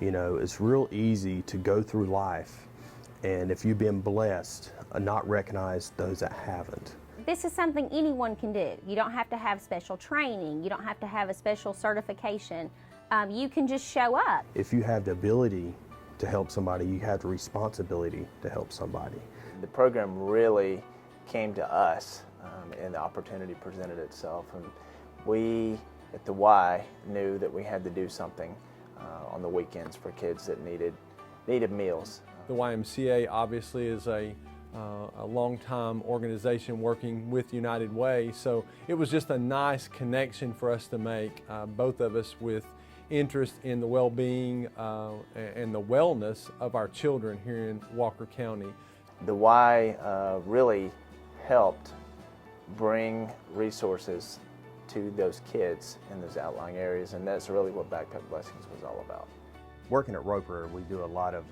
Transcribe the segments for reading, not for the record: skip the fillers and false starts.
You know, it's real easy to go through life, and if you've been blessed, not recognize those that haven't. This is something anyone can do. You don't have to have special training. You don't have to have a special certification. You can just show up. If you have the ability to help somebody, you have the responsibility to help somebody. The program really came to us and the opportunity presented itself. And we at the Y knew that we had to do something on the weekends for kids that needed meals. The YMCA obviously is a long-time organization working with United Way, so it was just a nice connection for us to make, both of us with interest in the well-being and the wellness of our children here in Walker County. The Y really helped bring resources to those kids in those outlying areas, and that's really what Backpack Blessings was all about. Working at Roper, we do a lot of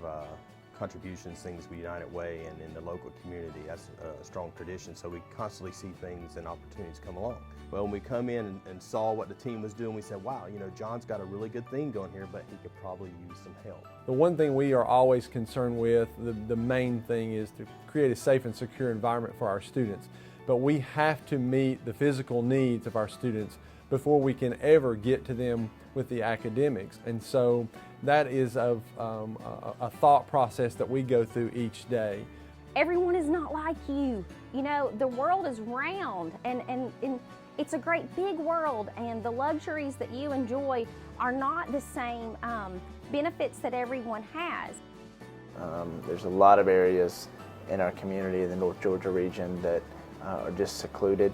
contributions, things with United Way and in the local community. That's a strong tradition, so we constantly see things and opportunities come along. Well, when we come in and saw what the team was doing, we said, wow, you know, John's got a really good thing going here, but he could probably use some help. The one thing we are always concerned with, the main thing, is to create a safe and secure environment for our students. But we have to meet the physical needs of our students before we can ever get to them with the academics. And so that is a thought process that we go through each day. Everyone is not like you. You know, the world is round and it's a great big world, and the luxuries that you enjoy are not the same benefits that everyone has. There's a lot of areas in our community, in the North Georgia region, that are just secluded,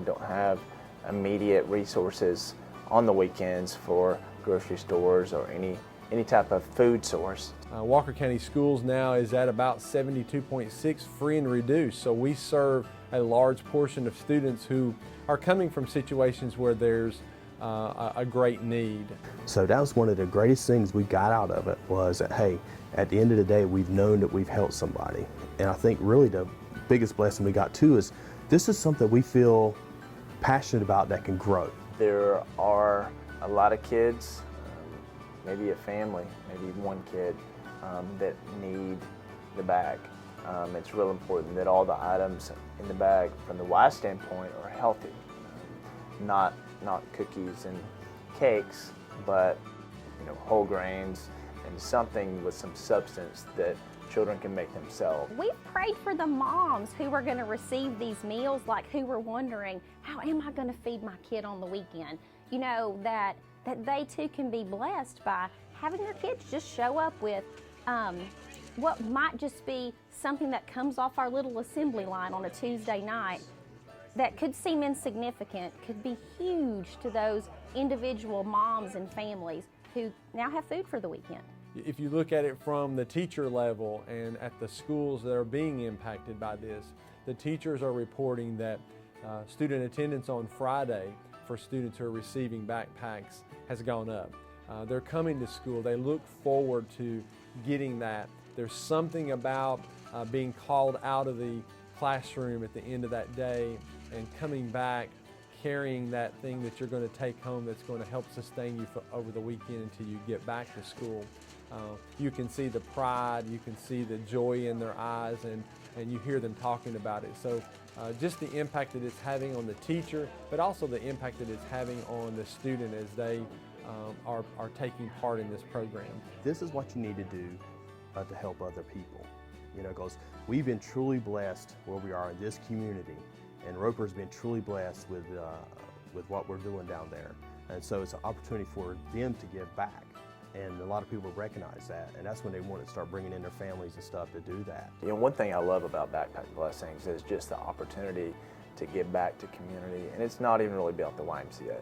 don't have immediate resources on the weekends for grocery stores or any type of food source. Walker County Schools now is at about 72.6 free and reduced, so we serve a large portion of students who are coming from situations where there's a great need. So that was one of the greatest things we got out of it, was that, hey, at the end of the day, we've known that we've helped somebody. And I think really the biggest blessing we got too is this is something we feel passionate about that can grow. There are a lot of kids, maybe a family, maybe one kid, that need the bag. It's real important that all the items in the bag from the Y standpoint are healthy, not cookies and cakes, but whole grains and something with some substance that children can make themselves. We've prayed for the moms who are going to receive these meals, like who were wondering, how am I going to feed my kid on the weekend? You know, that they too can be blessed by having their kids just show up with what might just be something that comes off our little assembly line on a Tuesday night that could seem insignificant, could be huge to those individual moms and families who now have food for the weekend. If you look at it from the teacher level and at the schools that are being impacted by this, the teachers are reporting that student attendance on Friday for students who are receiving backpacks has gone up. They're coming to school. They look forward to getting that. There's something about being called out of the classroom at the end of that day and coming back carrying that thing that you're going to take home that's going to help sustain you over the weekend until you get back to school. You can see the pride, you can see the joy in their eyes, and you hear them talking about it. So just the impact that it's having on the teacher, but also the impact that it's having on the student as they are taking part in this program. This is what you need to do to help other people. You know, because we've been truly blessed where we are in this community, and Roper's been truly blessed with what we're doing down there. And so it's an opportunity for them to give back. And a lot of people recognize that, and that's when they want to start bringing in their families and stuff to do that. You know, one thing I love about Backpack Blessings is just the opportunity to give back to community, and it's not even really about the YMCA.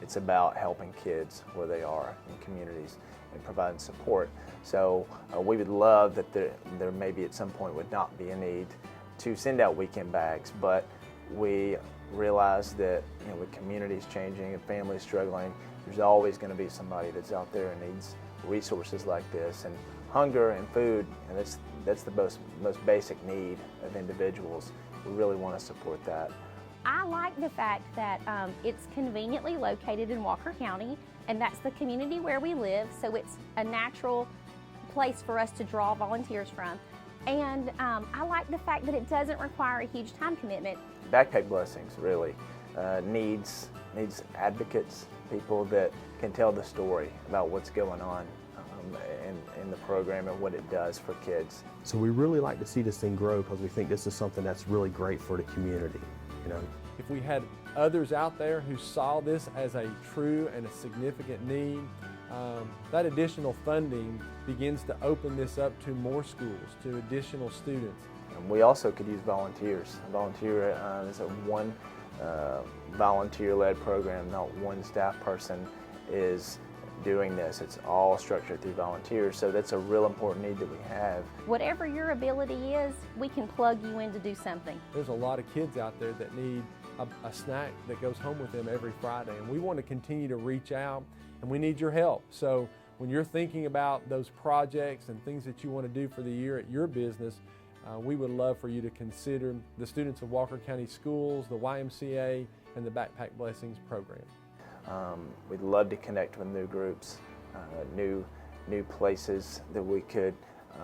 It's about helping kids where they are in communities and providing support. So we would love that there maybe at some point would not be a need to send out weekend bags, but we realize that with communities changing and families struggling, there's always going to be somebody that's out there and needs resources like this. And hunger and food, and that's the most basic need of individuals. We really want to support that. I like the fact that it's conveniently located in Walker County, and that's the community where we live, so it's a natural place for us to draw volunteers from. And I like the fact that it doesn't require a huge time commitment. Backpack Blessings really needs advocates, people that can tell the story about what's going on in the program and what it does for kids. So we really like to see this thing grow because we think this is something that's really great for the community, you know. If we had others out there who saw this as a true and a significant need, that additional funding begins to open this up to more schools, to additional students. And we also could use volunteers. Volunteer is a one volunteer-led program, not one staff person is doing this. It's all structured through volunteers, so that's a real important need that we have. Whatever your ability is, we can plug you in to do something. There's a lot of kids out there that need a snack that goes home with them every Friday, and we want to continue to reach out, and we need your help. So when you're thinking about those projects and things that you want to do for the year at your business, we would love for you to consider the students of Walker County Schools, the YMCA, and the Backpack Blessings program. We'd love to connect with new groups, new places that we could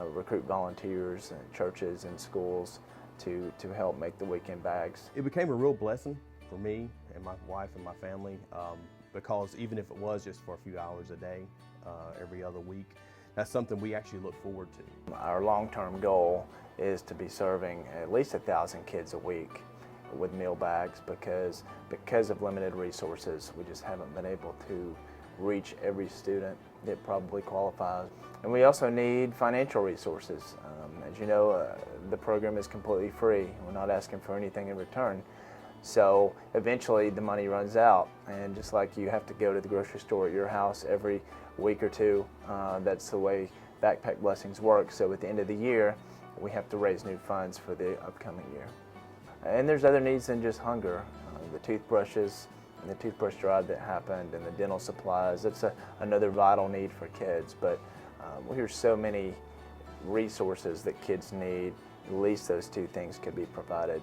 recruit volunteers and churches and schools to help make the weekend bags. It became a real blessing for me and my wife and my family because even if it was just for a few hours a day, every other week, that's something we actually look forward to. Our long-term goal is to be serving at least 1,000 kids a week with meal bags because of limited resources. We just haven't been able to reach every student that probably qualifies. And we also need financial resources. As you know, the program is completely free. We're not asking for anything in return. So eventually the money runs out, and just like you have to go to the grocery store at your house every week or two, that's the way Backpack Blessings works. So at the end of the year, we have to raise new funds for the upcoming year. And there's other needs than just hunger. The toothbrushes and the toothbrush drive that happened and the dental supplies, that's another vital need for kids. But we hear so many resources that kids need. At least those two things could be provided.